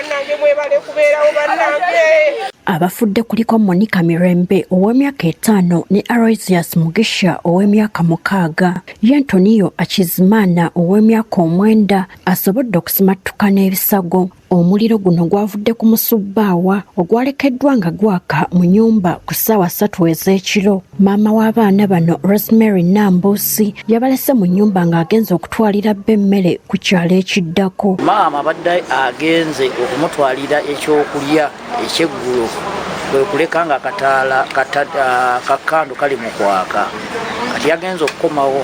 bannange mwebale kubeerawo bannange. Abafudde kuliko Monica Mirembe ow'emyaka 5 ne Aloysius Mugisha ow'emyaka 6. Antonio Akizimana ow'emyaka 9 asobodde okusimattuka n'ebisago. Omuliro guno gwavudde ku musubbaawa ogwalekeddwa nga gwaka mu nnyumba ku ssaawa 3 ez'ekiro. Maama w'abaana bano Rosemary Nambuusi yabalese mu nnyumba ng'agenze okutwalira bba emmere ku kyalo ekiddako. Maama abadde agenze okumutwalira ekyokulya ekyeggulo kwe kuleka nga kakando kali mu kwaka. Kati yagenze okukomawo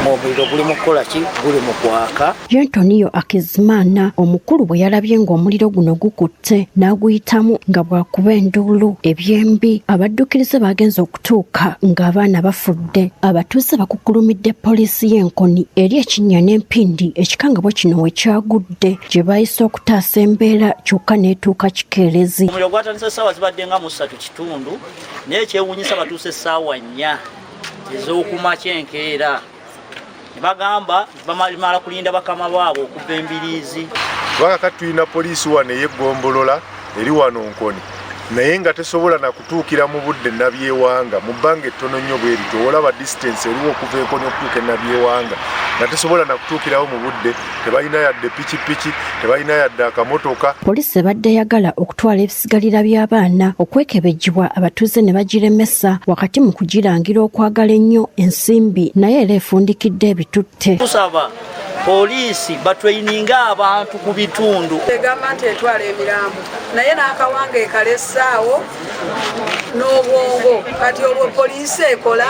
omuliro guli mu kukola ki guli mu kwaka. Antonio Akizimana omukulu bwe yalabye ng'omuliro guno gukutte n'aguyitamu nga bwakuba enduulu ebyembi abaddukirize bagenze okutuuka ng'abaana bafudde. Abatuuze bakukkulumidde poliisi y'Enkoni eri ekinnya n'empindi ekikangabwa kino we kyagudde gye bayise okutaasa embeera kyokka n'etuuka kikeerezi. Omuliro gwatandise essaawa zibadde nga mu 3:00 naye kyewuunyisa batuuse essaawa 4 ez'okumakya enkeera. Ne bagamba bamala kulinda bakama baabwe okuva embiriizi. Lwakati tulina poliisi wano ey'eggombolola eri wano Nkoni naye nga tesobola na kutuukira mu budde Nabyewanga mu bbanga ettono nnyo bwe lityo. Olaba distance eriwo okuva Nkoni okutuuka e Nabyewanga nga tesobola na kutuukirawo mu budde. Tebalina yadde pikipiki, tebalina yadde akamotoka. Poliisi ebadde eyagala okutwala ebisigalira by'abaana okwekebejjibwa abatuuze ne bagiremesa wakati mu kugirangira okwagala ennyo ensimbi naye era efundikidde ebitutte. Tusaba poliisi batweyininga abantu ku bitundu. Egamba nti etwala emirambo naye n'akawanga ekalessaawo n'obwongo. Kati olwo poliisi ekola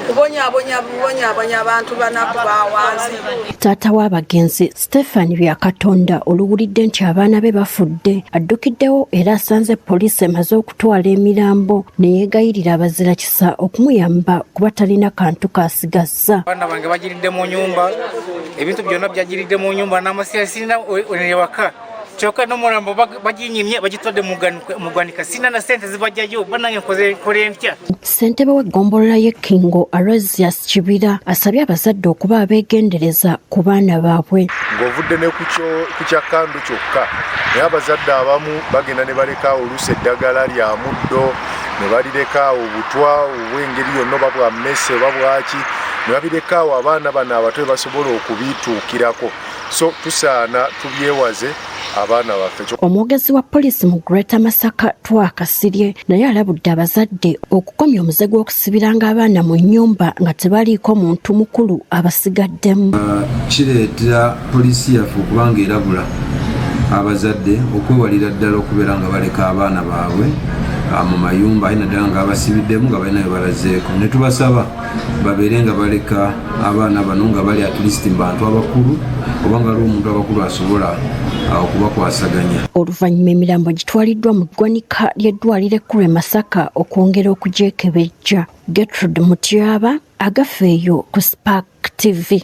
kubonyaabonya abantu banaku bawansi. Taata w'abagenzi Stefani Byakatonda oluwulidde nti abaana be bafudde addukiddewo era asanze poliisi emaze okutwala emirambo ne yeegayirira abazirakisa okumuyamba kuba talina kantu kaasigazza. Abaana bange bagyiiridde mu nyumba, ebintu byonna byagyiiridde mu nyumba n'amasira sirina ewaka. Kyokka n'omulambo baginyimye bagitwadde mu ggwanika sirina na ssente zibajjayo bannange nkole ntya. Ssentebe w'eggombolola y'Ekkingo Aloysius Kibira asabye abazadde okuba abeegendereza ku baana baabwe. Ng'ovudde ne ku kyakando kyokka naye abazadde abamu bagenda ne balekaawo oluusi eddagala lya muddo ne balireka obutwa obw'engeri yonna oba bwa mmese oba bwaki ne babireka abaana bano abato basobola okubituukirako. So tusaana tubyewaze abaana baffe. Omwogezi wa poliisi mu Greater Masaka twakasirye naye alabudde abazadde okukomya omuze gw'okusibiranga abaana mu nnyumba nga tebaliiko muntu mukulu abasigaddemu. Kireetera poliisi yaffe okubanga erabula abazadde okwewalira ddala okubeera nga baleka abaana baabwe mu mayumba ayina ddala nga abasibiddemu nga balina bye balazeeko. Ne tubasaba babeere nga baleka abaana bano nga bali at least mu bantu abakulu oba nga aliwo omuntu abakulu asobola okubakwasaganya. Oluvannyuma emirambo gitwaliddwa mu ggwanika ly'eddwaliro ekkulu e Masaka okwongera okugyekebejja. Gertrude Mutyaba agafeeyo ku Spark TV.